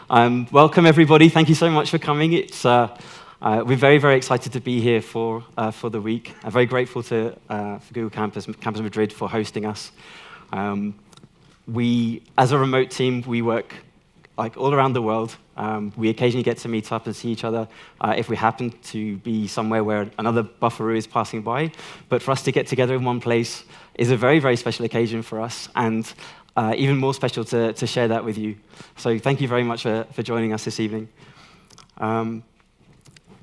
Welcome, everybody. Thank you so much for coming. We're very, very excited to be here for the week. I'm very grateful to for Google Campus Madrid for hosting us. As a remote team, we work all around the world. We occasionally get to meet up and see each other if we happen to be somewhere where another bufferoo is passing by. But for us to get together in one place is a very, very special occasion for us, and even more special to share that with you. So thank you very much for joining us this evening.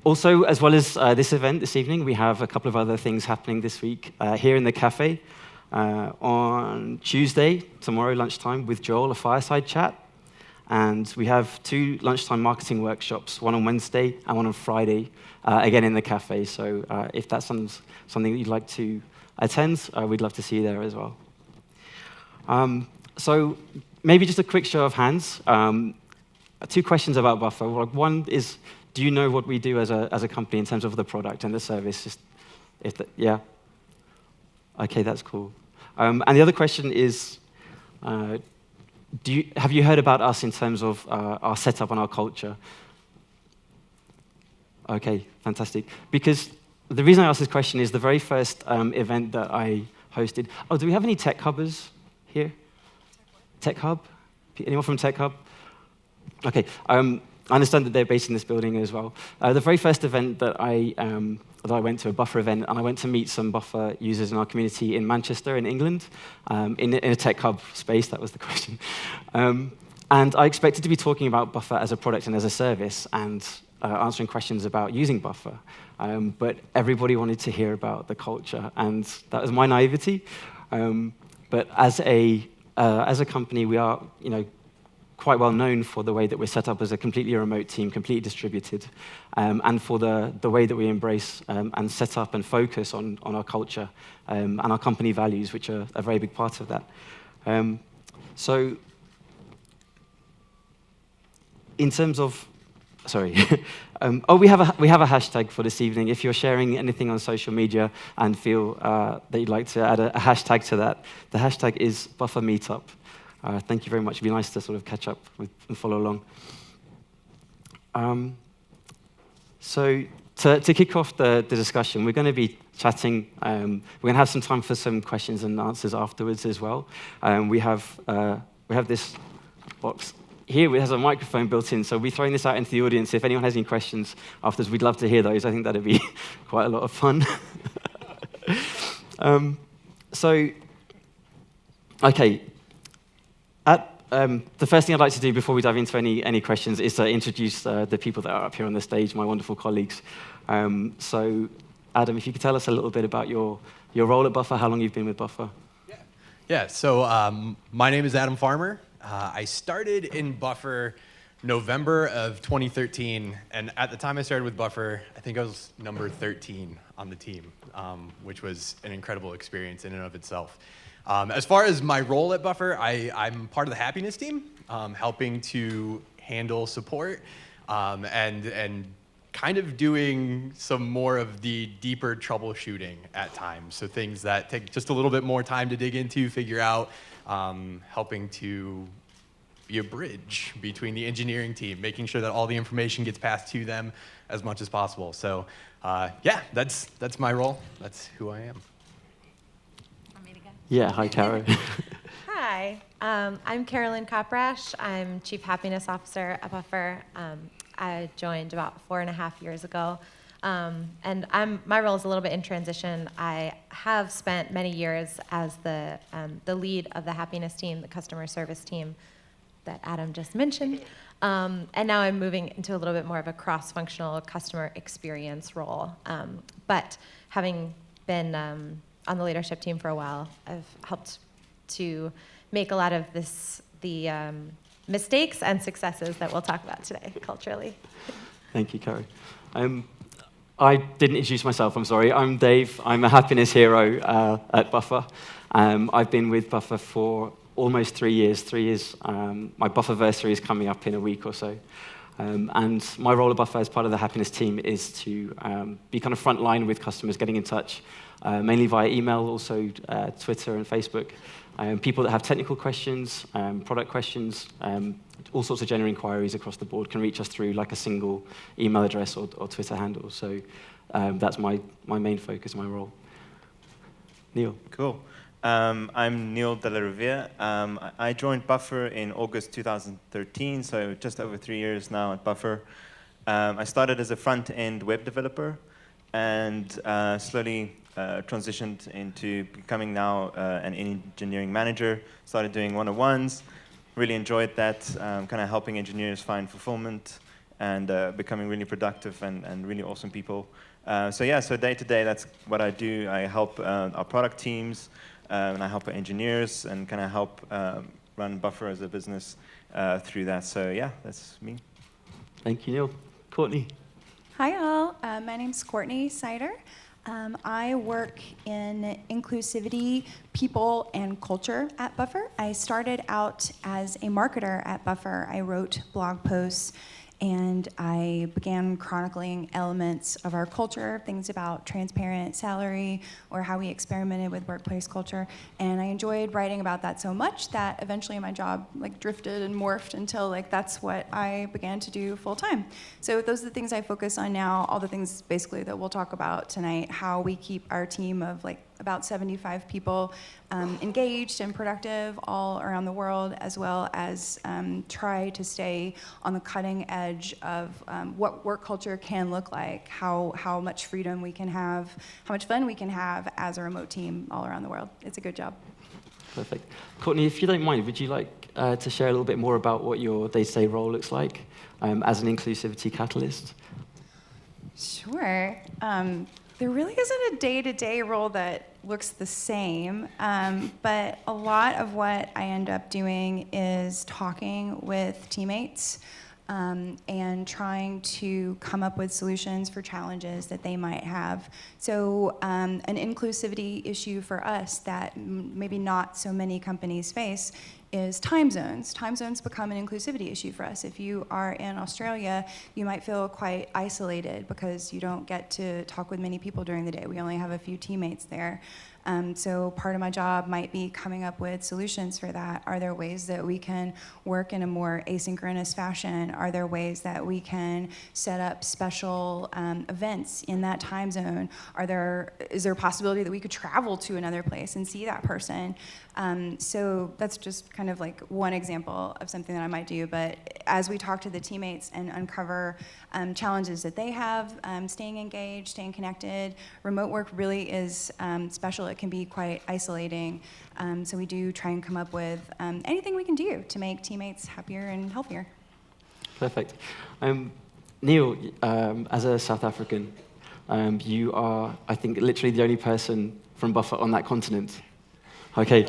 Also, as well as this event this evening, we have a couple of other things happening this week here in the cafe. On Tuesday, tomorrow lunchtime, with Joel, a fireside chat. And we have 2 lunchtime marketing workshops, one on Wednesday and one on Friday, again in the cafe. So if that's something that you'd like to attend, we'd love to see you there as well. So maybe just a quick show of hands. 2 questions about Buffer. One is, do you know what we do as a company in terms of the product and the service? Yeah? Okay, that's cool. And the other question is, have you heard about us in terms of our setup and our culture? Okay, fantastic. Because the reason I asked this question is the very first event that I hosted. Oh, do we have any tech hubbers here? Tech Hub? Anyone from Tech Hub? Okay. I understand that they're based in this building as well. The very first event that I went to, a Buffer event, and I went to meet some Buffer users in our community in Manchester, in England, in a Tech Hub space. That was the question. And I expected to be talking about Buffer as a product and as a service, and answering questions about using Buffer. But everybody wanted to hear about the culture, and that was my naivety. But as a company, we are, quite well known for the way that we're set up as a completely remote team, completely distributed, and for the way that we embrace and set up and focus on our culture and our company values, which are a very big part of that. So, in terms of, sorry, we have a hashtag for this evening. If you're sharing anything on social media and feel that you'd like to add a hashtag to that, the hashtag is Buffer Meetup. Thank you very much. It'd be nice to sort of catch up and follow along. So to kick off the discussion, we're going to be chatting. We're going to have some time for some questions and answers afterwards as well. We have this box here. It has a microphone built in, so we'll be throwing this out into the audience. If anyone has any questions afterwards, we'd love to hear those. I think that'd be quite a lot of fun. Okay. The first thing I'd like to do before we dive into any questions is to introduce the people that are up here on the stage, my wonderful colleagues. So, Adam, if you could tell us a little bit about your role at Buffer, how long you've been with Buffer. Yeah. So my name is Adam Farmer. I started in Buffer November of 2013, and at the time I started with Buffer, I think I was number 13 on the team, which was an incredible experience in and of itself. As far as my role at Buffer, I'm part of the Happiness team, helping to handle support and kind of doing some more of the deeper troubleshooting at times. So things that take just a little bit more time to dig into, figure out, helping to be a bridge between the engineering team, making sure that all the information gets passed to them as much as possible. So that's my role. That's who I am. Yeah, hi, Carolyn. Hi, I'm Carolyn Kopprasch. I'm Chief Happiness Officer at Buffer. I joined about 4.5 years ago, and my role is a little bit in transition. I have spent many years as the lead of the Happiness team, the customer service team that Adam just mentioned, and now I'm moving into a little bit more of a cross-functional customer experience role. But having been on the leadership team for a while, I've helped to make a lot of the mistakes and successes that we'll talk about today culturally. Thank you, Carrie. I didn't introduce myself, I'm sorry. I'm Dave. I'm a happiness hero at Buffer. I've been with Buffer for almost 3 years. 3 years. My Bufferversary is coming up in a week or so. And my role at Buffer as part of the happiness team is to be kind of front line with customers, getting in touch, mainly via email, also Twitter and Facebook, People that have technical questions, product questions, all sorts of general inquiries across the board can reach us through like a single email address or Twitter handle. So that's my main focus, my role. Niel. Cool. I'm Niel de la Rouviere. I joined Buffer in August 2013, so just over 3 years now at Buffer. I started as a front-end web developer and slowly transitioned into becoming now an engineering manager. Started doing one-on-ones, really enjoyed that, kind of helping engineers find fulfillment and becoming really productive and really awesome people. So day to day, that's what I do. I help our product teams, and I help our engineers and kind of help run Buffer as a business through that. So yeah, that's me. Thank you, Niel. Courtney. Hi all, my name's Courtney Seiter. I work in inclusivity, people, and culture at Buffer. I started out as a marketer at Buffer. I wrote blog posts and I began chronicling elements of our culture, things about transparent salary or how we experimented with workplace culture. And I enjoyed writing about that so much that eventually my job drifted and morphed until that's what I began to do full time. So those are the things I focus on now, all the things basically that we'll talk about tonight, how we keep our team of about 75 people engaged and productive all around the world, as well as try to stay on the cutting edge of what work culture can look like, how much freedom we can have, how much fun we can have as a remote team all around the world. It's a good job. Perfect. Courtney, if you don't mind, would you like to share a little bit more about what your day-to-day role looks like as an inclusivity catalyst? Sure. There really isn't a day-to-day role that looks the same, but a lot of what I end up doing is talking with teammates and trying to come up with solutions for challenges that they might have. So an inclusivity issue for us that maybe not so many companies face is time zones. Time zones become an inclusivity issue for us. If you are in Australia, you might feel quite isolated because you don't get to talk with many people during the day. We only have a few teammates there. So part of my job might be coming up with solutions for that. Are there ways that we can work in a more asynchronous fashion? Are there ways that we can set up special events in that time zone? Is there a possibility that we could travel to another place and see that person? So that's just kind of one example of something that I might do. But as we talk to the teammates and uncover challenges that they have, staying engaged, staying connected, remote work really is special. It can be quite isolating. So we do try and come up with anything we can do to make teammates happier and healthier. Perfect. Niel, as a South African, you are, I think, literally the only person from Buffer on that continent. Okay.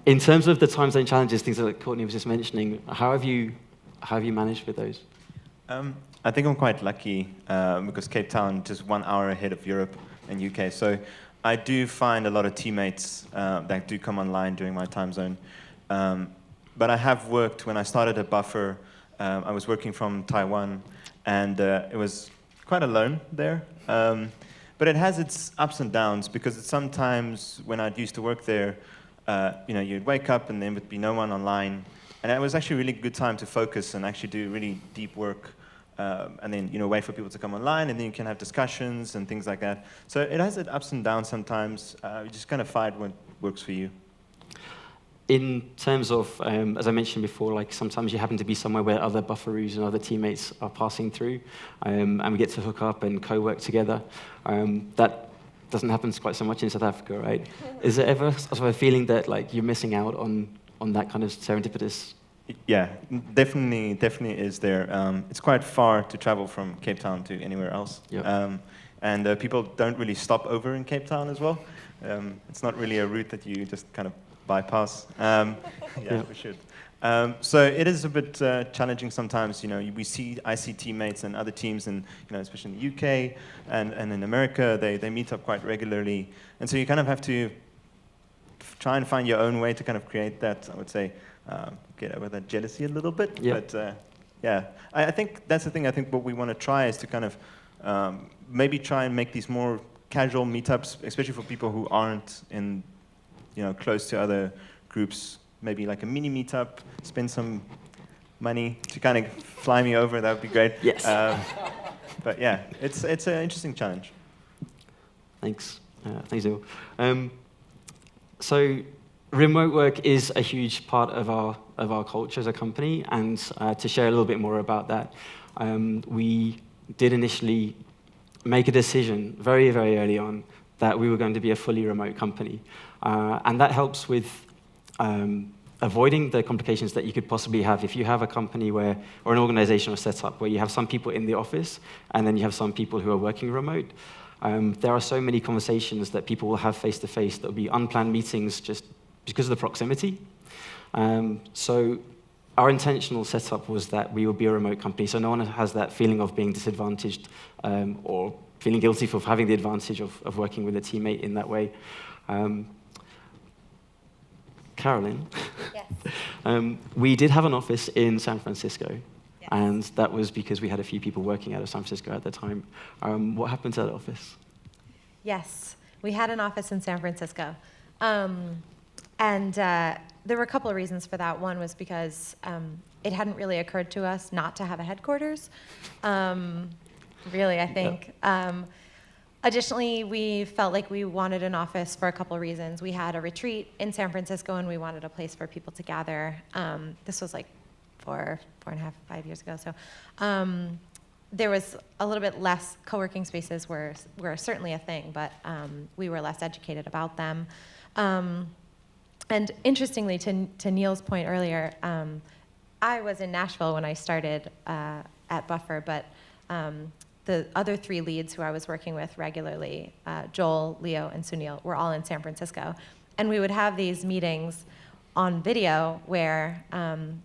In terms of the time zone challenges, things that Courtney was just mentioning, how have you managed with those? I think I'm quite lucky because Cape Town just 1 hour ahead of Europe and UK. So I do find a lot of teammates that do come online during my time zone. But I have worked, when I started at Buffer, I was working from Taiwan, and it was quite alone there. But it has its ups and downs, because sometimes when I used to work there, you'd wake up and there would be no one online. And it was actually a really good time to focus and actually do really deep work. And then, wait for people to come online, and then you can have discussions and things like that. So it has its ups and downs sometimes. You just kind of find what works for you. In terms of, as I mentioned before, sometimes you happen to be somewhere where other Bufferoos and other teammates are passing through, and we get to hook up and co-work together. That doesn't happen quite so much in South Africa, right? Is there ever sort of a feeling that you're missing out on that kind of serendipitous? Yeah, definitely is there. It's quite far to travel from Cape Town to anywhere else. Yep. And people don't really stop over in Cape Town as well. It's not really a route that you just kind of bypass. We should. So it is a bit challenging sometimes. I see teammates and other teams, and especially in the UK and in America, they meet up quite regularly, and so you kind of have to try and find your own way to kind of create that. I would say get over that jealousy a little bit. Yep. But I think that's the thing. I think what we want to try is to kind of maybe try and make these more casual meetups, especially for people who aren't in close to other groups, maybe like a mini meetup, spend some money to kind of fly me over, that would be great. Yes. But yeah, it's an interesting challenge. Thanks. Thanks, Niel. So remote work is a huge part of our culture as a company, and to share a little bit more about that, we did initially make a decision very, very early on that we were going to be a fully remote company. And that helps with avoiding the complications that you could possibly have if you have a company or an organizational setup where you have some people in the office and then you have some people who are working remote. There are so many conversations that people will have face-to-face that will be unplanned meetings just because of the proximity. So our intentional setup was that we would be a remote company, so no one has that feeling of being disadvantaged or feeling guilty for having the advantage of working with a teammate in that way. Carolyn, Yes. We did have an office in San Francisco, Yes. and that was because we had a few people working out of San Francisco at the time. What happened to that office? Yes, we had an office in San Francisco. And there were a couple of reasons for that. One was because it hadn't really occurred to us not to have a headquarters. Really, I think. Yep. Additionally, we felt like we wanted an office for a couple of reasons. We had a retreat in San Francisco, and we wanted a place for people to gather. This was like 4.5, 5 years ago. So there was a little bit less co-working spaces were certainly a thing, but we were less educated about them. And interestingly, to Niel's point earlier, I was in Nashville when I started at Buffer, but the other three leads who I was working with regularly, Joel, Leo, and Sunil, were all in San Francisco. And we would have these meetings on video where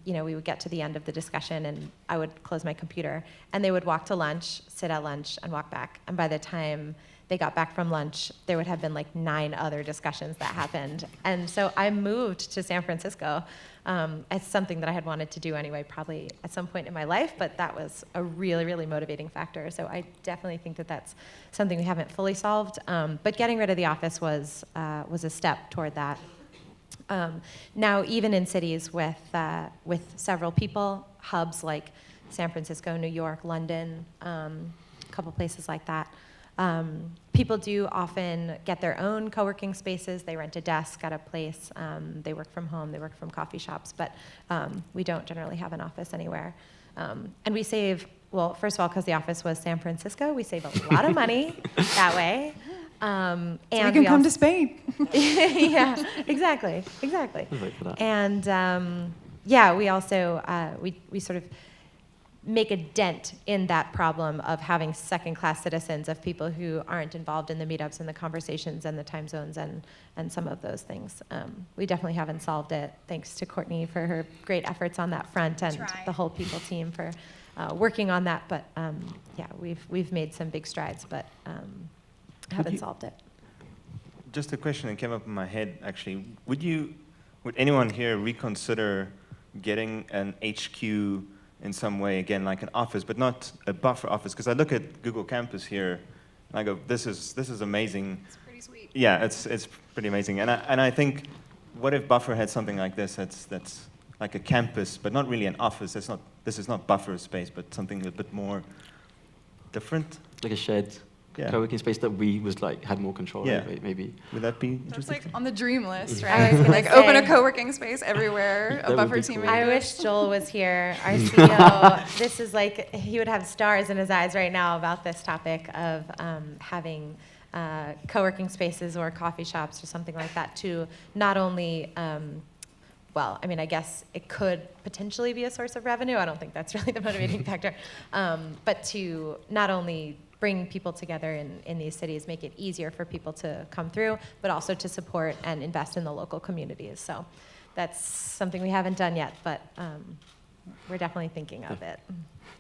we would get to the end of the discussion and I would close my computer and they would walk to lunch, sit at lunch, and walk back. And by the time they got back from lunch, there would have been like 9 other discussions that happened. And so I moved to San Francisco. It's something that I had wanted to do anyway, probably at some point in my life, but that was a really, really motivating factor. So I definitely think that that's something we haven't fully solved. But getting rid of the office was a step toward that. Now, even in cities with several people, hubs like San Francisco, New York, London, a couple places like that, people do often get their own co-working spaces. They rent a desk at a place. They work from home. They work from coffee shops. But we don't generally have an office anywhere. And we save, well, first of all, because the office was San Francisco, we save a lot of money that way. And so we can come to Spain. Yeah, exactly. Wait for that. And we also, we sort of make a dent in that problem of having second-class citizens, of people who aren't involved in the meetups and the conversations and the time zones and some of those things. We definitely haven't solved it. Thanks to Courtney for her great efforts on that front, and the whole people team for working on that. But we've made some big strides, but haven't solved it. Just a question that came up in my head, actually. Would anyone here reconsider getting an HQ in some way, again, like an office, but not a Buffer office? Because I look at Google Campus here, and I go, this is amazing. It's pretty sweet. Yeah, it's pretty amazing. And I think, what if Buffer had something like this that's like a campus, but not really an office? This is not Buffer space, but something a bit more different. Like a shared co-working space that we had more control over, maybe. Would that be That's interesting? like on the dream list, I right? was gonna Like say, open a co-working space everywhere, That a would Buffer be team. cool. I wish Joel was here, our CEO. This is like, he would have stars in his eyes right now about this topic of having co-working spaces or coffee shops or something like that to not only, I guess it could potentially be a source of revenue. I don't think that's really the motivating factor. But to not only bring people together in these cities, make it easier for people to come through, but also to support and invest in the local communities. So that's something we haven't done yet, but we're definitely thinking of it.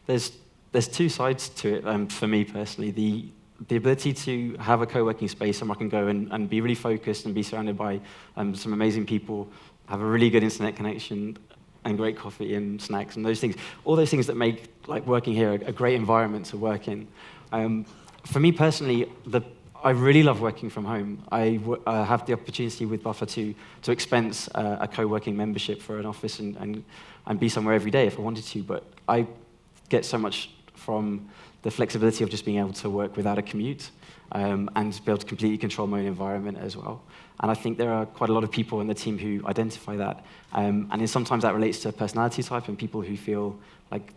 There's 2 sides to it for me personally. The ability to have a co-working space and I can go and be really focused and be surrounded by some amazing people, have a really good internet connection and great coffee and snacks and those things. All those things that make working here a great environment to work in. For me personally, I really love working from home. I have the opportunity with Buffer to expense a co-working membership for an office and be somewhere every day if I wanted to, but I get so much from the flexibility of just being able to work without a commute and be able to completely control my own environment as well. And I think there are quite a lot of people in the team who identify that. And then sometimes that relates to personality type and people who feel like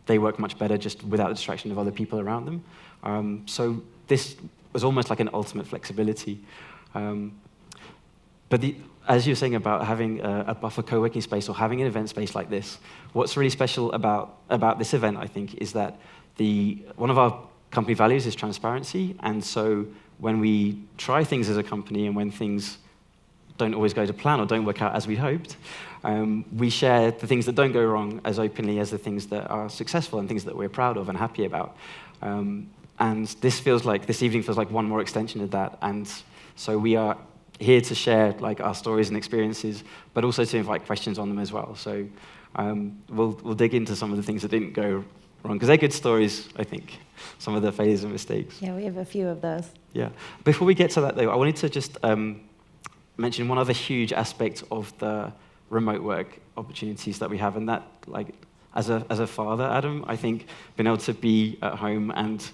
they work much better just without the distraction of other people around them. So this was almost like an ultimate flexibility. But as you were saying about having a Buffer co-working space or having an event space like this, what's really special about this event, I think, is that one of our company values is transparency. And so when we try things as a company and when things don't always go to plan or don't work out as we hoped, we share the things that don't go wrong as openly as the things that are successful and things that we're proud of and happy about. And this evening feels like one more extension of that. And so we are here to share like our stories and experiences, but also to invite questions on them as well. So we'll dig into some of the things that didn't go wrong, because they're good stories, I think, some of the failures and mistakes. Yeah, we have a few of those. Yeah. Before we get to that, though, I wanted to just mention one other huge aspect of the remote work opportunities that we have, and that, like, as a father, Adam, I think being able to be at home and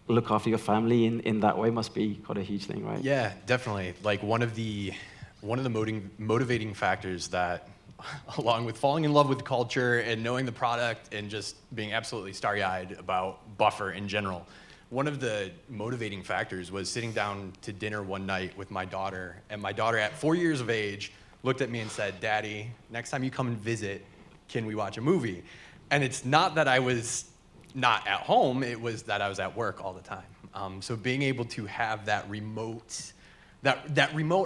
look after your family in that way must be quite a huge thing, right? Yeah, definitely. Like one of the motivating factors that, along with falling in love with the culture and knowing the product and just being absolutely starry-eyed about Buffer in general, one of the motivating factors was sitting down to dinner one night with my daughter, and my daughter at 4 years of age looked at me and said, "Daddy, next time you come and visit, can we watch a movie?" And it's not that I was not at home, it was that I was at work all the time. So being able to have that remote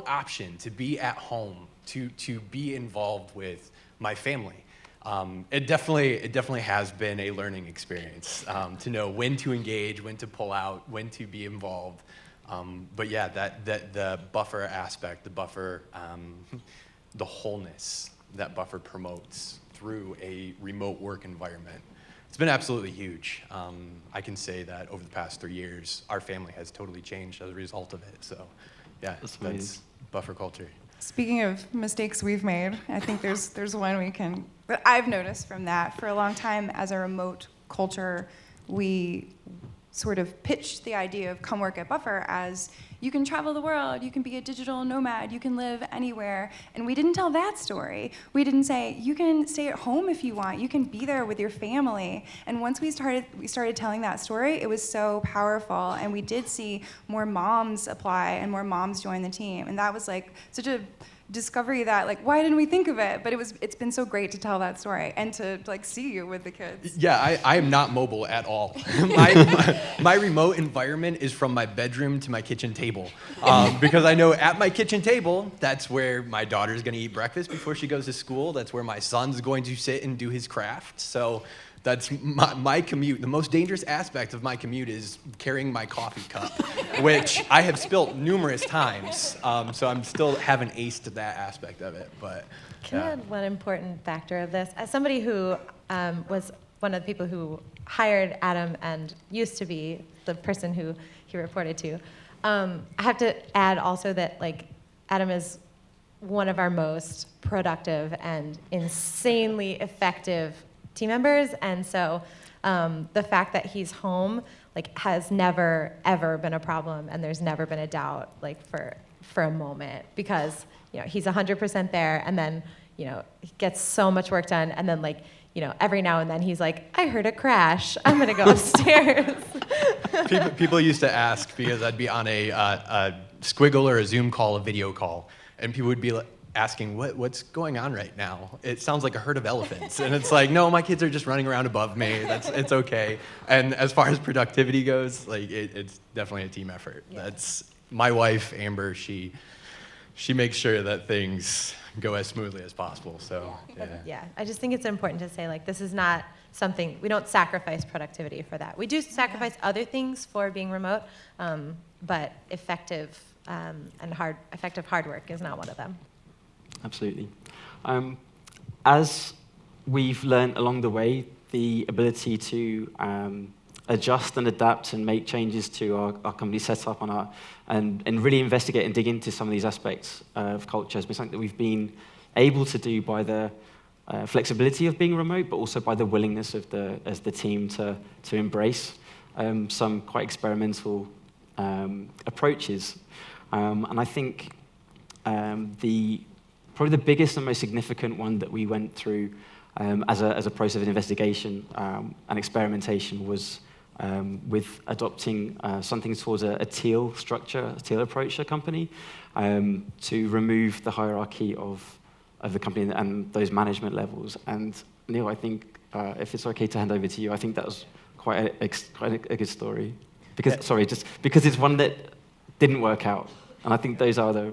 option to be at home, to be involved with my family, it definitely has been a learning experience to know when to engage, when to pull out, when to be involved. But yeah, that the Buffer aspect, the Buffer, the wholeness that Buffer promotes through a remote work environment, it's been absolutely huge. I can say that over the past 3 years, our family has totally changed as a result of it. So yeah, that's Buffer culture. Speaking of mistakes we've made, I think there's one that I've noticed from that. For a long time, as a remote culture, we sort of pitched the idea of come work at Buffer as you can travel the world, you can be a digital nomad, you can live anywhere. And we didn't tell that story. We didn't say you can stay at home if you want, you can be there with your family. And once we started telling that story, it was so powerful. And we did see more moms apply and more moms join the team. And that was like such a discovery that, like, why didn't we think of it? But it's been so great to tell that story and to like see you with the kids. Yeah, I am not mobile at all. my remote environment is from my bedroom to my kitchen table, because I know at my kitchen table, that's where my daughter's gonna eat breakfast before she goes to school. That's where my son's going to sit and do his craft. So that's my commute. The most dangerous aspect of my commute is carrying my coffee cup, which I have spilt numerous times. So I'm still haven't aced that aspect of it. But Can I add one important factor of this? As somebody who was one of the people who hired Adam and used to be the person who he reported to, I have to add also that, like, Adam is one of our most productive and insanely effective team members, and so the fact that he's home, like, has never ever been a problem, and there's never been a doubt, like, for a moment, because, you know, he's 100% there, and then, you know, he gets so much work done, and then, like, you know, every now and then he's like, I heard a crash, I'm gonna go upstairs. people used to ask, because I'd be on a Squiggle or a Zoom call, a video call, and people would be like, asking what's going on right now. It sounds like a herd of elephants. And it's like, no, my kids are just running around above me. It's okay. And as far as productivity goes, like, it's definitely a team effort. Yeah. That's my wife, Amber, she makes sure that things go as smoothly as possible. So yeah. I just think it's important to say, like, this is not something, we don't sacrifice productivity for that. We do sacrifice other things for being remote, but effective hard work is not one of them. Absolutely. As we've learned along the way, the ability to adjust and adapt and make changes to our company setup and really investigate and dig into some of these aspects of culture has been something that we've been able to do by the flexibility of being remote, but also by the willingness of the team to embrace some quite experimental approaches. And I think probably the biggest and most significant one that we went through as a process of investigation and experimentation was with adopting something towards a teal structure, a teal approach to a company, to remove the hierarchy of the company and those management levels. And Niel, I think if it's okay to hand over to you, I think that was quite a good story. Just because it's one that didn't work out. And I think those are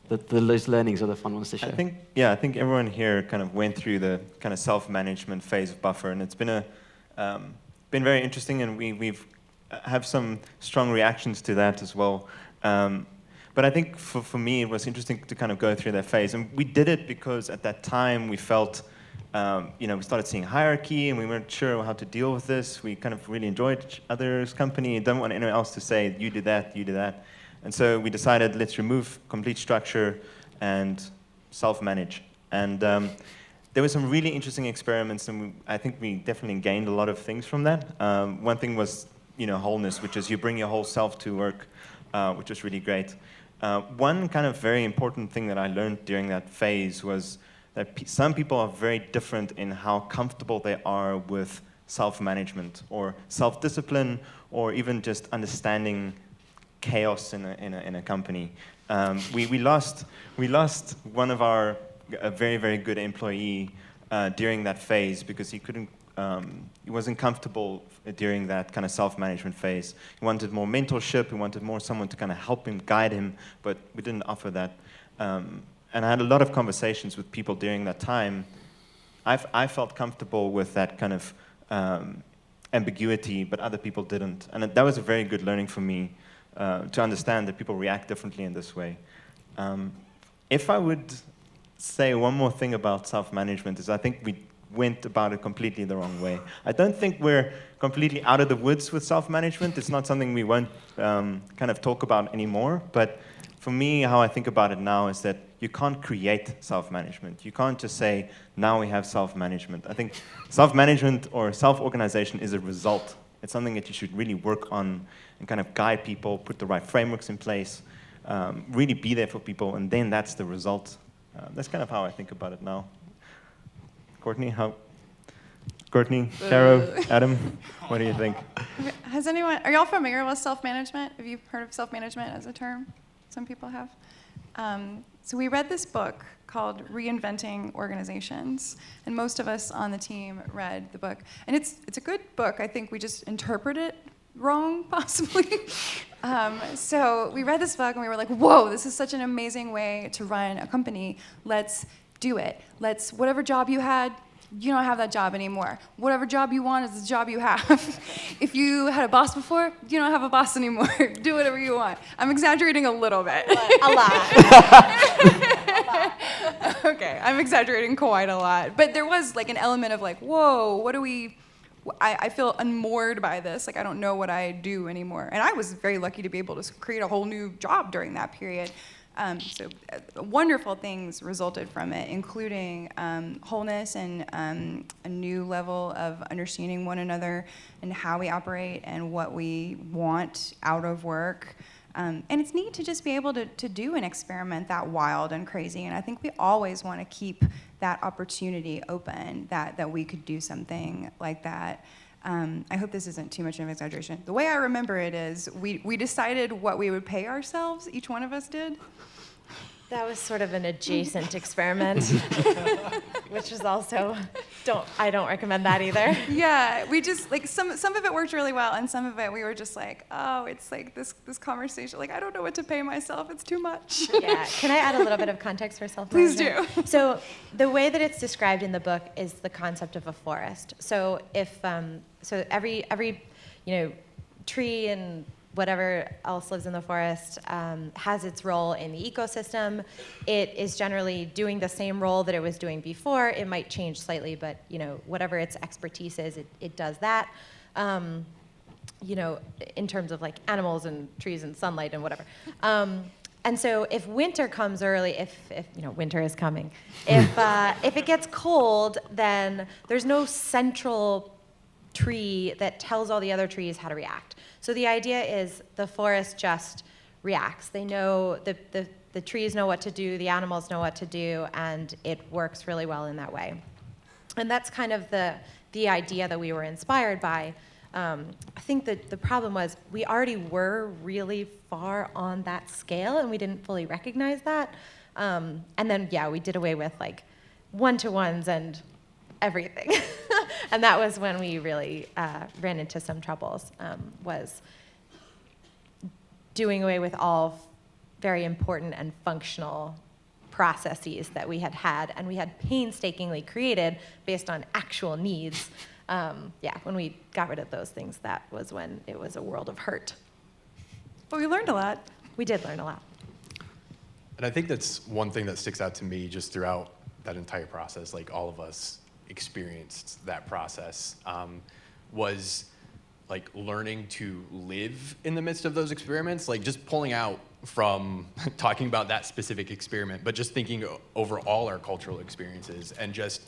those learnings are the fun ones to share. I think everyone here kind of went through the kind of self-management phase of Buffer, and it's been been very interesting, and we've have some strong reactions to that as well. But I think for me, it was interesting to kind of go through that phase, and we did it because at that time we felt, we started seeing hierarchy, and we weren't sure how to deal with this. We kind of really enjoyed each other's company and don't want anyone else to say, you do that, you do that. And so we decided, let's remove complete structure and self-manage. And there were some really interesting experiments, and I think we definitely gained a lot of things from that. One thing was, wholeness, which is you bring your whole self to work, which was really great. One kind of very important thing that I learned during that phase was that some people are very different in how comfortable they are with self-management or self-discipline, or even just understanding chaos in a company. We lost one of a very, very good employee during that phase because he wasn't comfortable during that kind of self-management phase. He wanted more mentorship, he wanted someone to kind of help him, guide him, but we didn't offer that. And I had a lot of conversations with people during that time. I felt comfortable with that kind of ambiguity, but other people didn't. And that was a very good learning for me, to understand that people react differently in this way. If I would say one more thing about self-management is I think we went about it completely the wrong way. I don't think we're completely out of the woods with self-management. It's not something we won't kind of talk about anymore. But for me, how I think about it now is that you can't create self-management. You can't just say, now we have self-management. I think self-management or self-organization is a result. It's something that you should really work on and kind of guide people, put the right frameworks in place, really be there for people, and then that's the result. That's kind of how I think about it now. Courtney, Caro, Adam, what do you think? Are y'all familiar with self-management? Have you heard of self-management as a term? Some people have. So we read this book called Reinventing Organizations, and most of us on the team read the book. And it's a good book. I think we just interpret it wrong, possibly. So we read this book and we were like, whoa, this is such an amazing way to run a company. Let's do it. Whatever job you had, you don't have that job anymore. Whatever job you want is the job you have. If you had a boss before, you don't have a boss anymore. Do whatever you want. I'm exaggerating a little bit. A lot. Okay, I'm exaggerating quite a lot. But there was like an element of like, whoa, I feel unmoored by this. Like I don't know what I do anymore. And I was very lucky to be able to create a whole new job during that period. So wonderful things resulted from it, including wholeness and a new level of understanding one another and how we operate and what we want out of work. And it's neat to just be able to do an experiment that wild and crazy. And I think we always want to keep that opportunity open, that we could do something like that. I hope this isn't too much of an exaggeration. The way I remember it is we decided what we would pay ourselves, each one of us did. That was sort of an adjacent experiment, which is also, I don't recommend that either. Yeah, we just, like, some of it worked really well, and some of it we were just like, oh, it's like this conversation, like, I don't know what to pay myself, it's too much. Yeah, can I add a little bit of context for self-management? Please do. So the way that it's described in the book is the concept of a forest. So if, so every tree and whatever else lives in the forest has its role in the ecosystem. It is generally doing the same role that it was doing before. It might change slightly, but whatever its expertise is, it does that. in terms of like animals and trees and sunlight and whatever. And so if winter comes early, if winter is coming, if it gets cold, then there's no central tree that tells all the other trees how to react. So the idea is the forest just reacts. They know, the trees know what to do, the animals know what to do, and it works really well in that way. And that's kind of the idea that we were inspired by. I think that the problem was we already were really far on that scale, and we didn't fully recognize that. And then, we did away with like one-to-ones and everything. And that was when we really ran into some troubles, was doing away with all very important and functional processes that we had, and we had painstakingly created based on actual needs. When we got rid of those things, that was when it was a world of hurt. But we learned a lot. We did learn a lot. And I think that's one thing that sticks out to me just throughout that entire process, like all of us experienced that process, was like learning to live in the midst of those experiments, like just pulling out from talking about that specific experiment, but just thinking over all our cultural experiences, and just,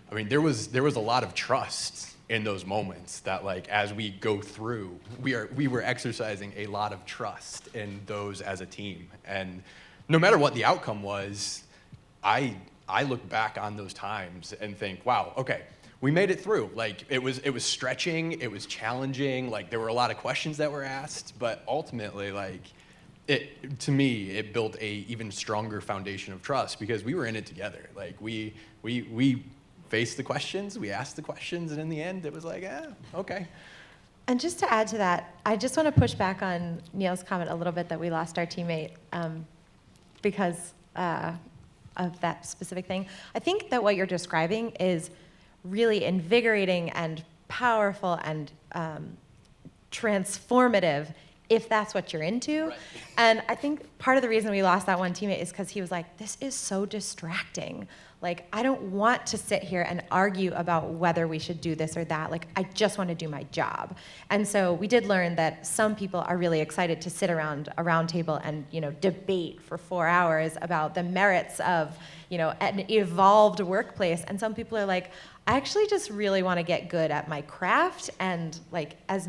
I mean, there was a lot of trust in those moments that, like, as we go through, we were exercising a lot of trust in those as a team. And no matter what the outcome was, I look back on those times and think, wow, okay, we made it through. Like, it was stretching, it was challenging, like there were a lot of questions that were asked, but ultimately, like, to me, it built a even stronger foundation of trust because we were in it together. Like, we faced the questions, we asked the questions, and in the end, it was like, okay. And just to add to that, I just want to push back on Niel's comment a little bit that we lost our teammate because of that specific thing. I think that what you're describing is really invigorating and powerful and transformative if that's what you're into. Right. And I think part of the reason we lost that one teammate is because he was like, this is so distracting. Like, I don't want to sit here and argue about whether we should do this or that. Like, I just want to do my job. And so we did learn that some people are really excited to sit around a round table and, debate for 4 hours about the merits of, an evolved workplace. And some people are like, I actually just really want to get good at my craft, and like as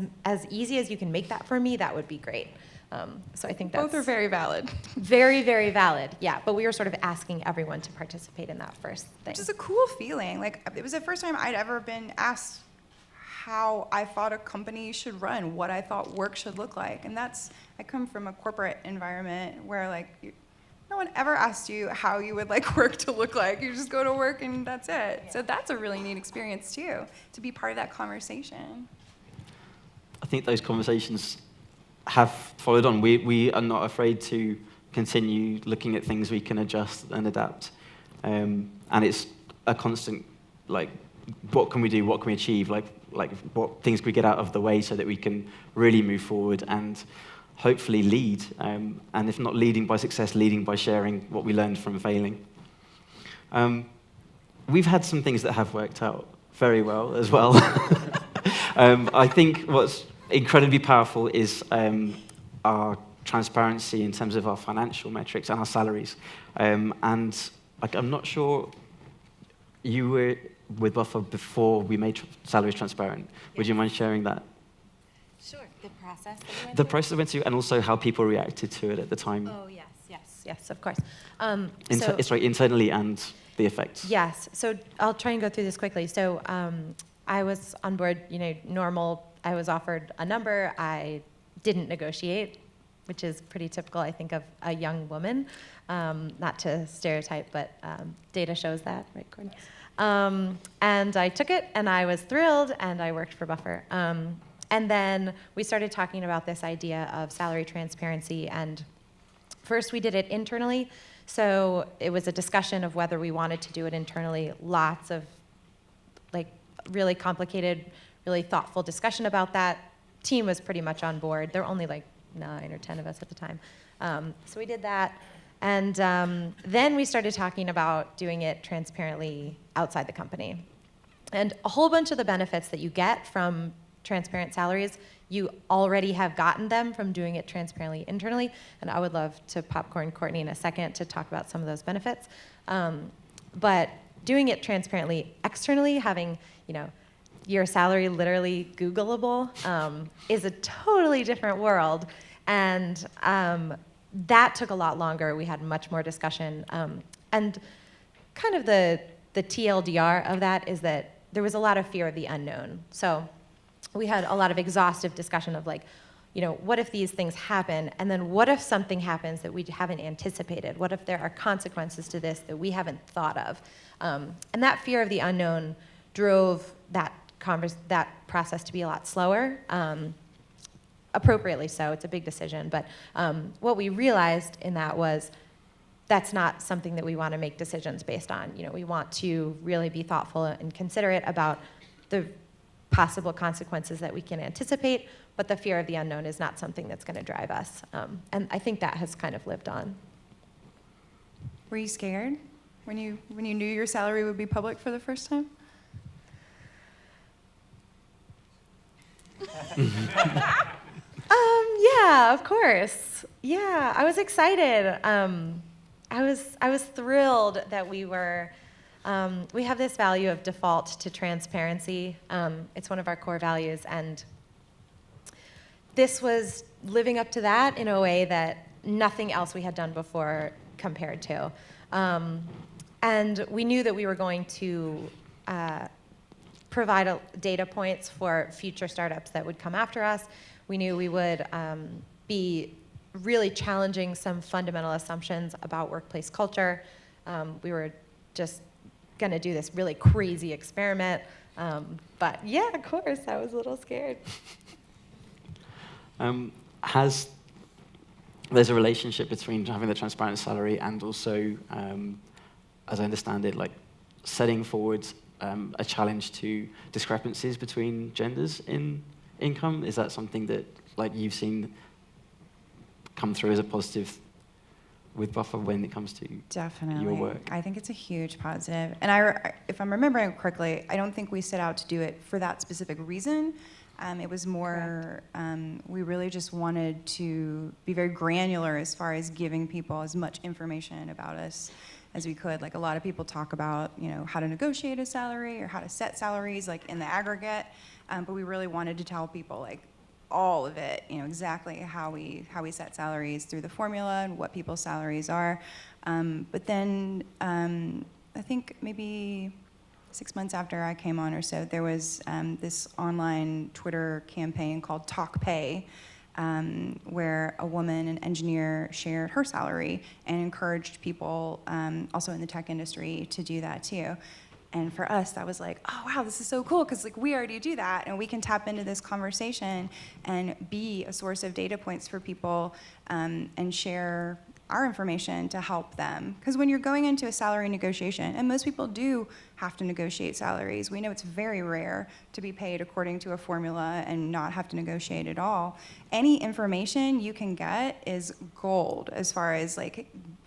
easy as you can make that for me, that would be great. So I think that's both are very valid. Very, very valid. Yeah, but we were sort of asking everyone to participate in that first thing. Which is a cool feeling. Like, it was the first time I'd ever been asked how I thought a company should run, what I thought work should look like. And I come from a corporate environment where like no one ever asked you how you would like work to look like. You just go to work and that's it. Yeah. So that's a really neat experience too, to be part of that conversation. I think those conversations have followed on. We are not afraid to continue looking at things we can adjust and adapt. And it's a constant, like, what can we do, what can we achieve, like what things can we get out of the way so that we can really move forward and hopefully lead. And if not leading by success, leading by sharing what we learned from failing. We've had some things that have worked out very well as well. I think what's incredibly powerful is our transparency in terms of our financial metrics and our salaries. And like, I'm not sure, you were with Buffer before we made salaries transparent. Yes. Would you mind sharing that? Sure. The process that we went The process we went through, and also how people reacted to it at the time. Oh, yes, of course. Internally and the effects. Yes. So I'll try and go through this quickly. So I was on board, normal. I was offered a number. I didn't negotiate, which is pretty typical, I think, of a young woman. Not to stereotype, but data shows that, right, Courtney? And I took it, and I was thrilled, and I worked for Buffer. And then we started talking about this idea of salary transparency, and first we did it internally. So it was a discussion of whether we wanted to do it internally. Lots of really complicated, really thoughtful discussion about that. Team was pretty much on board. There were only 9 or 10 of us at the time. So we did that. And then we started talking about doing it transparently outside the company. And a whole bunch of the benefits that you get from transparent salaries, you already have gotten them from doing it transparently internally. And I would love to popcorn Courtney in a second to talk about some of those benefits. But doing it transparently externally, having your salary literally Googleable, is a totally different world. And that took a lot longer. We had much more discussion. And kind of the TLDR of that is that there was a lot of fear of the unknown. So we had a lot of exhaustive discussion of what if these things happen, and then what if something happens that we haven't anticipated? What if there are consequences to this that we haven't thought of? And that fear of the unknown drove that process to be a lot slower, appropriately so. It's a big decision, but what we realized in that was that's not something that we want to make decisions based on. We want to really be thoughtful and considerate about the possible consequences that we can anticipate, but the fear of the unknown is not something that's going to drive us. And I think that has kind of lived on. Were you scared when you knew your salary would be public for the first time? Yeah, of course. Yeah, I was excited. I was thrilled that we have this value of default to transparency. It's one of our core values, and this was living up to that in a way that nothing else we had done before compared to. And we knew that we were going to provide data points for future startups that would come after us. We knew we would be really challenging some fundamental assumptions about workplace culture. We were just going to do this really crazy experiment. But yeah, of course, I was a little scared. There's a relationship between having the transparent salary and also, as I understand it, setting forward a challenge to discrepancies between genders in income? Is that something that you've seen come through as a positive with Buffer when it comes to Definitely. your work? I think it's a huge positive. And if I'm remembering correctly, I don't think we set out to do it for that specific reason. It was more, we really just wanted to be very granular as far as giving people as much information about us as we could. A lot of people talk about, how to negotiate a salary or how to set salaries, in the aggregate. But we really wanted to tell people, all of it, exactly how we set salaries through the formula and what people's salaries are. But then I think maybe 6 months after I came on or so, there was this online Twitter campaign called Talk Pay, where a woman, an engineer, shared her salary and encouraged people also in the tech industry to do that too. And for us, that was oh wow, this is so cool, because we already do that, and we can tap into this conversation and be a source of data points for people and share our information to help them. Because when you're going into a salary negotiation, and most people do have to negotiate salaries, we know it's very rare to be paid according to a formula and not have to negotiate at all. Any information you can get is gold as far as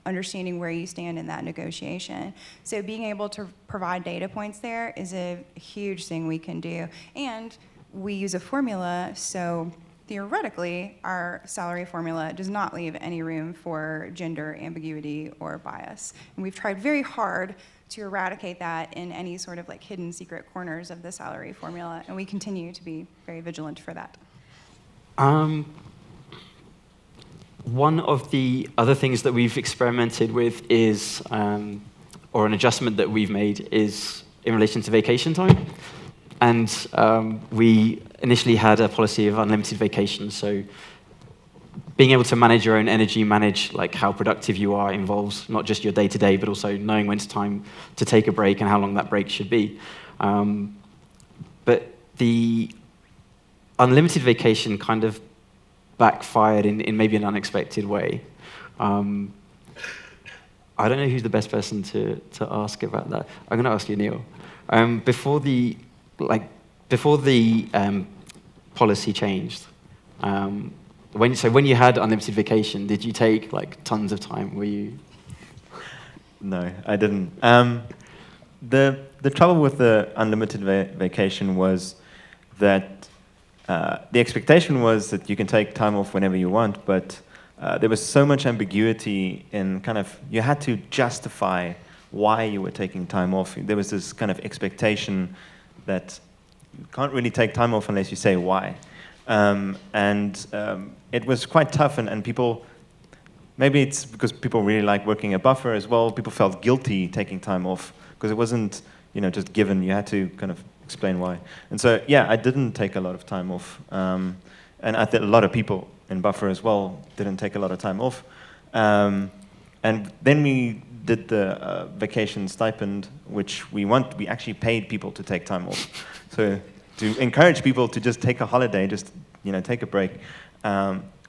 understanding where you stand in that negotiation. So being able to provide data points there is a huge thing we can do. And we use a formula, so theoretically, our salary formula does not leave any room for gender ambiguity or bias. And we've tried very hard to eradicate that in any sort of hidden secret corners of the salary formula, and we continue to be very vigilant for that. One of the other things that we've experimented with is, or an adjustment that we've made is in relation to vacation time. And we initially had a policy of unlimited vacation. So being able to manage your own energy, manage how productive you are involves not just your day-to-day, but also knowing when it's time to take a break and how long that break should be. But the unlimited vacation kind of backfired in maybe an unexpected way. I don't know who's the best person to ask about that. I'm going to ask you, Niel. Before the policy changed, when you had unlimited vacation, did you take tons of time? Were you? No, I didn't. The trouble with the unlimited vacation was that the expectation was that you can take time off whenever you want, but there was so much ambiguity in kind of, you had to justify why you were taking time off. There was this kind of expectation that you can't really take time off unless you say why. It was quite tough, and people, maybe it's because people really like working at Buffer as well, people felt guilty taking time off, because it wasn't, just given, you had to kind of explain why. And so, yeah, I didn't take a lot of time off. And I think a lot of people in Buffer as well didn't take a lot of time off. And then we did the vacation stipend, which we actually paid people to take time off. So to encourage people to just take a holiday, just take a break.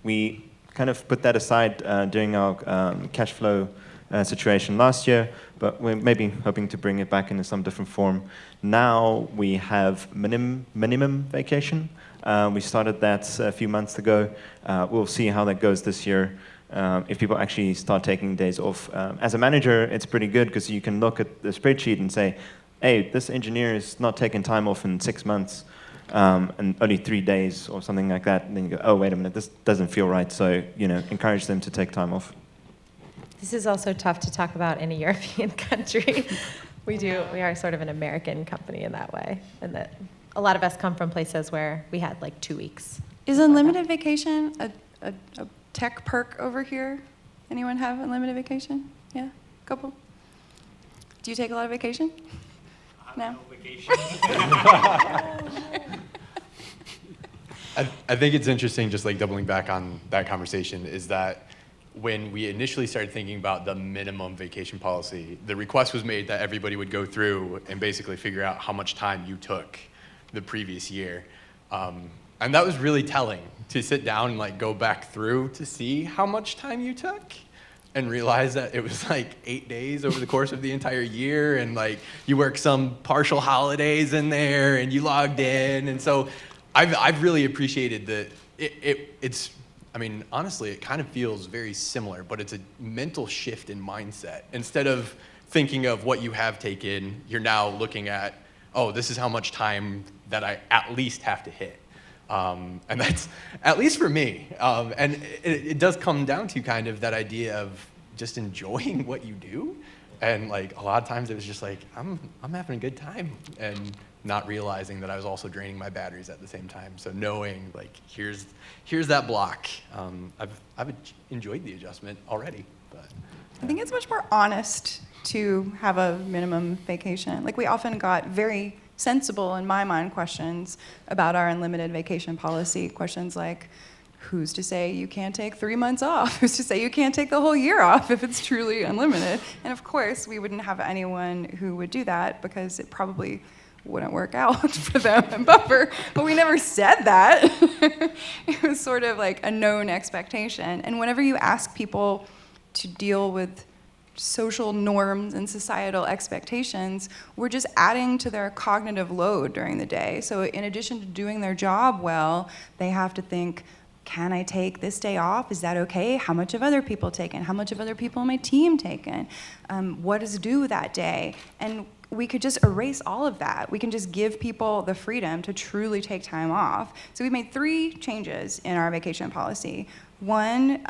We kind of put that aside during our cash flow situation last year, but we're maybe hoping to bring it back in some different form. Now we have minimum vacation. We started that a few months ago. We'll see how that goes this year. If people actually start taking days off. As a manager, it's pretty good because you can look at the spreadsheet and say, hey, this engineer is not taking time off in 6 months and only 3 days or something like that. And then you go, oh, wait a minute, this doesn't feel right. So, encourage them to take time off. This is also tough to talk about in a European country. We are sort of an American company in that way, and that a lot of us come from places where we had like 2 weeks. Is unlimited vacation a tech perk over here? Anyone have unlimited vacation? Yeah, couple. Do you take a lot of vacation? No. I think it's interesting, just like doubling back on that conversation, is that when we initially started thinking about the minimum vacation policy, the request was made that everybody would go through and basically figure out how much time you took the previous year. And that was really telling, to sit down and like go back through to see how much time you took and realize that it was like 8 days over the course of the entire year, and like you worked some partial holidays in there and you logged in. And so I've really appreciated that it's, I mean, honestly, it kind of feels very similar, but it's a mental shift in mindset. Instead of thinking of what you have taken, you're now looking at, oh, this is how much time that I at least have to hit. And that's, at least for me, and it does come down to kind of that idea of just enjoying what you do. And like a lot of times it was just like, I'm having a good time, and not realizing that I was also draining my batteries at the same time. So knowing like, here's that block. I've enjoyed the adjustment already. But I think it's much more honest to have a minimum vacation. Like, we often got very sensible, in my mind, questions about our unlimited vacation policy. Questions like, who's to say you can't take 3 months off? Who's to say you can't take the whole year off if it's truly unlimited? And of course, we wouldn't have anyone who would do that because it probably wouldn't work out for them and Buffer. But we never said that. It was sort of like a known expectation. And whenever you ask people to deal with social norms and societal expectations, we're just adding to their cognitive load during the day. So in addition to doing their job well, they have to think, can I take this day off? Is that okay? How much have other people taken? How much have other people on my team taken? What is due that day? And we could just erase all of that. We can just give people the freedom to truly take time off. So we made 3 changes in our vacation policy. One,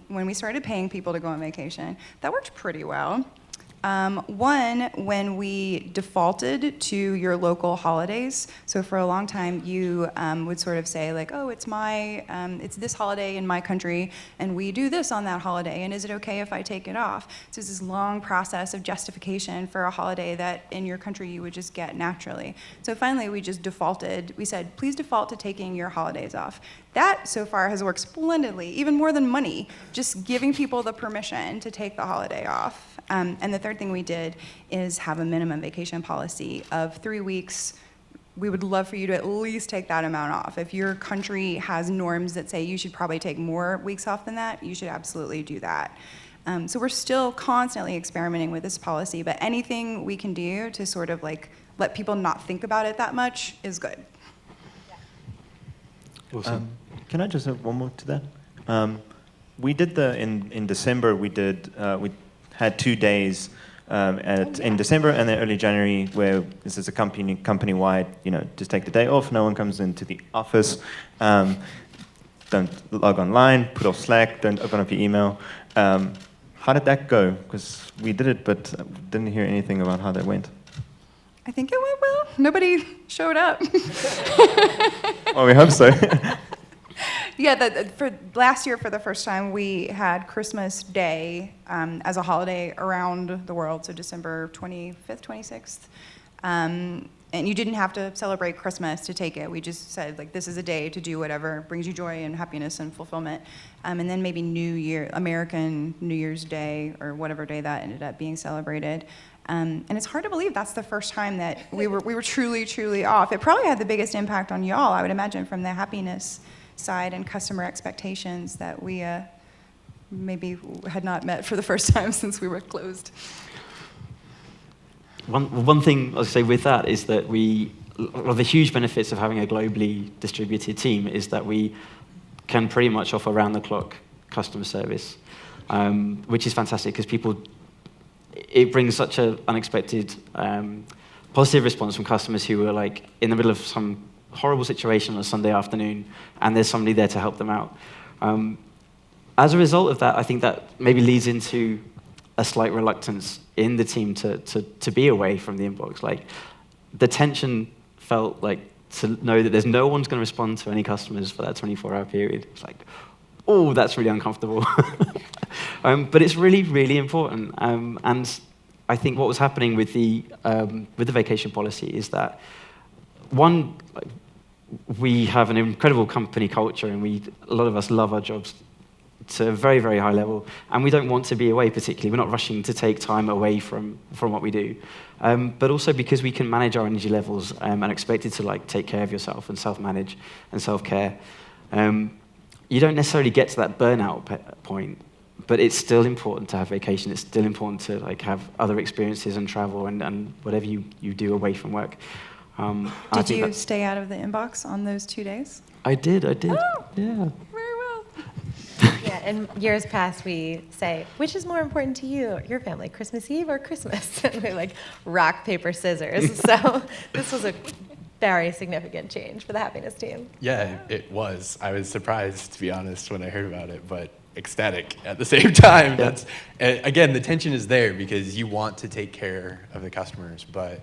when we started paying people to go on vacation, that worked pretty well. One, when we defaulted to your local holidays. So for a long time, you would sort of say like, oh, it's this holiday in my country, and we do this on that holiday, and is it okay if I take it off? So it's this long process of justification for a holiday that in your country you would just get naturally. So finally, we just defaulted. We said, please default to taking your holidays off. That, so far, has worked splendidly, even more than money, just giving people the permission to take the holiday off. And the third thing we did is have a minimum vacation policy of 3 weeks. We would love for you to at least take that amount off. If your country has norms that say you should probably take more weeks off than that, you should absolutely do that. So we're still constantly experimenting with this policy, but anything we can do to sort of like let people not think about it that much is good. Awesome. Can I just have one more to that? We did in December. We had 2 days in December, and then early January, where this is a company-wide, just take the day off, no one comes into the office, don't log online, put off Slack, don't open up your email. How did that go? Because we did it, but didn't hear anything about how that went. I think it went well. Nobody showed up. Well, we hope so. Yeah, for last year, for the first time, we had Christmas Day as a holiday around the world, so December 25th, 26th. And you didn't have to celebrate Christmas to take it. We just said, like, this is a day to do whatever brings you joy and happiness and fulfillment. And then maybe American New Year's Day, or whatever day that ended up being celebrated. And it's hard to believe that's the first time that we were truly, truly off. It probably had the biggest impact on y'all, I would imagine, from the happiness side and customer expectations that we maybe had not met for the first time since we were closed. One thing I'll say with that is that one of the huge benefits of having a globally distributed team is that we can pretty much offer round-the-clock customer service, which is fantastic because it brings such an unexpected positive response from customers who are like in the middle of some horrible situation on a Sunday afternoon, and there's somebody there to help them out. As a result of that, I think that maybe leads into a slight reluctance in the team to be away from the inbox. Like, the tension felt like to know that there's no one's going to respond to any customers for that 24-hour period. It's like, oh, that's really uncomfortable. But it's really, really important. And I think what was happening with the vacation policy is that, one, we have an incredible company culture, and a lot of us love our jobs to a very, very high level, and we don't want to be away particularly. We're not rushing to take time away from what we do. But also because we can manage our energy levels and are expected to take care of yourself and self-manage and self-care. You don't necessarily get to that burnout point, but it's still important to have vacation. It's still important to have other experiences and travel and whatever you do away from work. Did you stay out of the inbox on those 2 days? I did. Oh, Yeah. very well. Yeah, in years past, we say, which is more important to you, your family, Christmas Eve or Christmas? And we're like, rock, paper, scissors. So this was a very significant change for the happiness team. Yeah, it was. I was surprised, to be honest, when I heard about it, but ecstatic at the same time. Yeah. Again, the tension is there because you want to take care of the customers, but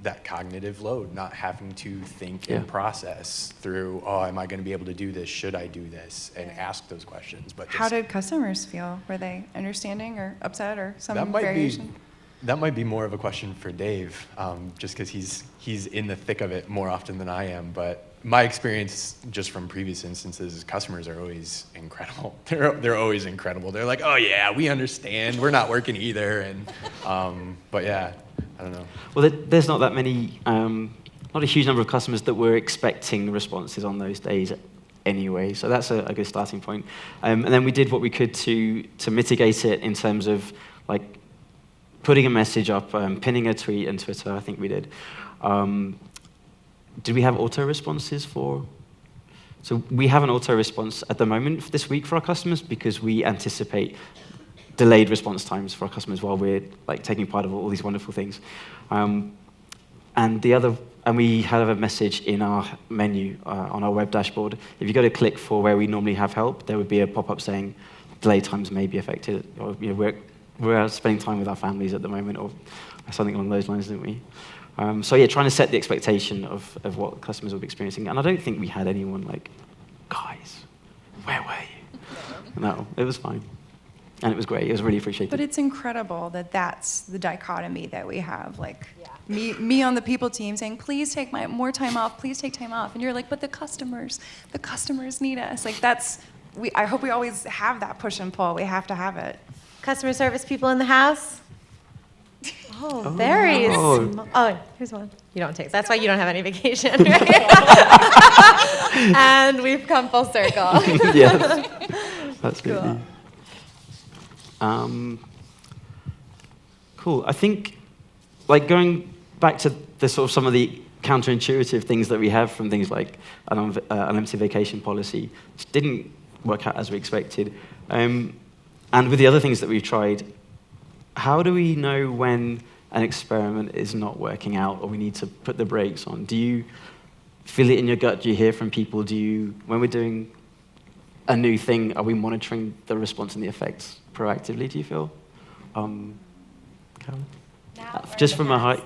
that cognitive load, not having to think and process through, am I going to be able to do this? Should I do this? And ask those questions. But How did customers feel? Were they understanding or upset or some that might variation? That might be more of a question for Dave, just because he's in the thick of it more often than I am. But my experience, just from previous instances, customers are always incredible. They're always incredible. They're like, oh yeah, we understand. We're not working either. And but yeah, I don't know. Well, there's not that many, not a huge number of customers that were expecting responses on those days anyway. So that's a good starting point. And then we did what we could to mitigate it in terms of putting a message up, pinning a tweet on Twitter, I think we did. Did we have auto responses for? So we have an auto response at the moment for this week for our customers because we anticipate delayed response times for our customers while we're taking part of all these wonderful things. And we have a message in our menu on our web dashboard. If you go to click for where we normally have help, there would be a pop-up saying delay times may be affected, or we're spending time with our families at the moment, or something along those lines, didn't we? So yeah, trying to set the expectation of what customers will be experiencing. And I don't think we had anyone guys, where were you? No, it was fine. And it was great. It was really appreciated. But it's incredible that that's the dichotomy that we have. Me on the people team saying, please take more time off, please take time off. And you're like, but the customers need us. I hope we always have that push and pull. We have to have it. Customer service people in the house? Oh, very small. Oh, here's one. You don't take. That's why you don't have any vacation, right? And we've come full circle. Yes, absolutely. Cool. Cool. I think, going back to the sort of some of the counterintuitive things that we have from things like an unlimited vacation policy, which didn't work out as we expected. And with the other things that we've tried, how do we know when an experiment is not working out or we need to put the brakes on? Do you feel it in your gut? Do you hear from people? When we're doing a new thing, are we monitoring the response and the effects proactively, do you feel? Carolyn? Just from a high,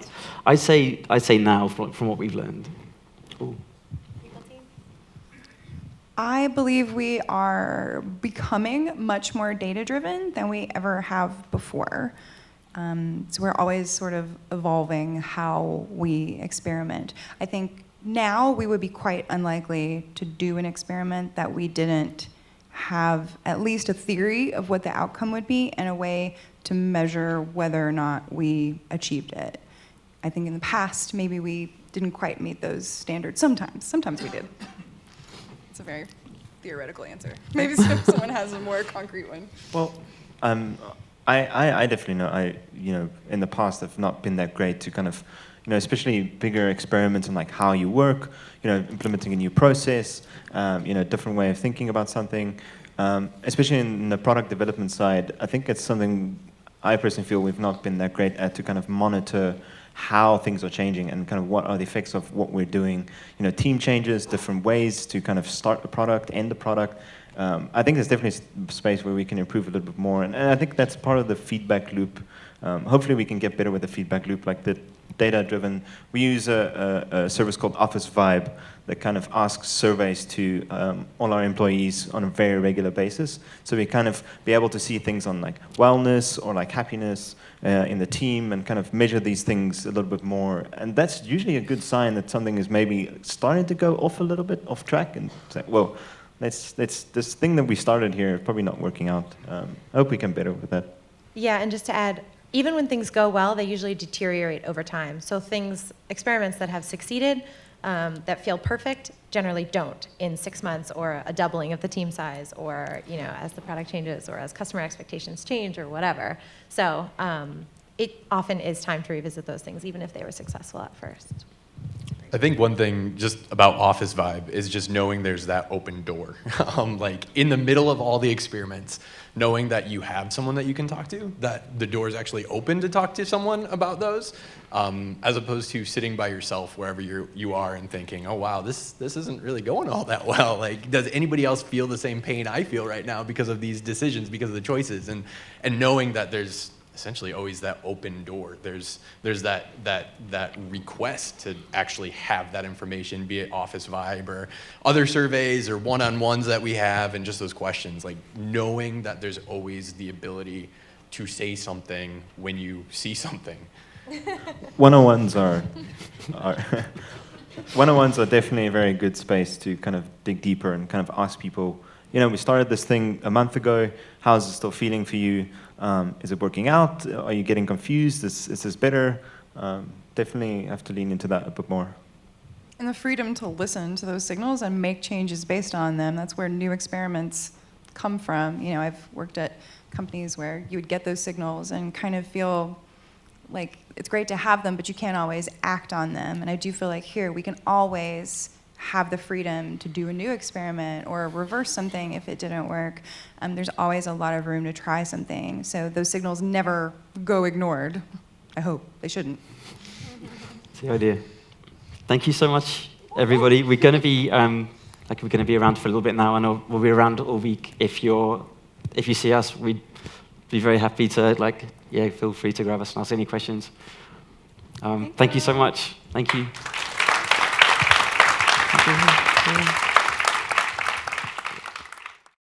I'd say now from what we've learned. Cool. I believe we are becoming much more data-driven than we ever have before. So we're always sort of evolving how we experiment. I think now we would be quite unlikely to do an experiment that we didn't have at least a theory of what the outcome would be and a way to measure whether or not we achieved it. I think in the past, maybe we didn't quite meet those standards. Sometimes we did. It's a very theoretical answer. Maybe someone has a more concrete one. Well, I definitely know. In the past, I've not been that great to kind of, especially bigger experiments on like how you work, implementing a new process, different way of thinking about something. Especially in the product development side, I think it's something I personally feel we've not been that great at to kind of monitor how things are changing and kind of what are the effects of what we're doing. Team changes, different ways to kind of start the product, end the product. I think there's definitely a space where we can improve a little bit more. And I think that's part of the feedback loop. Hopefully we can get better with the feedback loop, like the data-driven. We use a service called Office Vibe that kind of asks surveys to all our employees on a very regular basis. So we kind of be able to see things on like wellness or like happiness in the team and kind of measure these things a little bit more. And that's usually a good sign that something is maybe starting to go off a little bit off track and say, well, this thing that we started here is probably not working out. I hope we can better with that. Yeah, and just to add, even when things go well, they usually deteriorate over time. So experiments that have succeeded, that feel perfect, generally don't in 6 months or a doubling of the team size or, as the product changes or as customer expectations change or whatever. So it often is time to revisit those things, even if they were successful at first. I think one thing just about Office Vibe is just knowing there's that open door. Like in the middle of all the experiments, knowing that you have someone that you can talk to, that the door is actually open to talk to someone about those, as opposed to sitting by yourself wherever you are and thinking, oh wow, this isn't really going all that well. Like, does anybody else feel the same pain I feel right now because of these decisions, because of the choices? And knowing that there's essentially always that open door. There's that request to actually have that information, be it Office Vibe or other surveys or one-on-ones that we have, and just those questions. Like knowing that there's always the ability to say something when you see something. One-on-ones are one-on-ones are definitely a very good space to kind of dig deeper and kind of ask people. We started this thing a month ago. How's it still feeling for you? Is it working out? Are you getting confused? Is this better? Definitely have to lean into that a bit more. And the freedom to listen to those signals and make changes based on them. That's where new experiments come from. I've worked at companies where you would get those signals and kind of feel like it's great to have them, but you can't always act on them. And I do feel like here we can always have the freedom to do a new experiment or reverse something if it didn't work. There's always a lot of room to try something. So those signals never go ignored. I hope they shouldn't. That's the idea. Thank you so much, everybody. We're going to be around for a little bit now, and we'll be around all week. If you see us, we'd be very happy to feel free to grab us and ask any questions. Thank you so much. Thank you.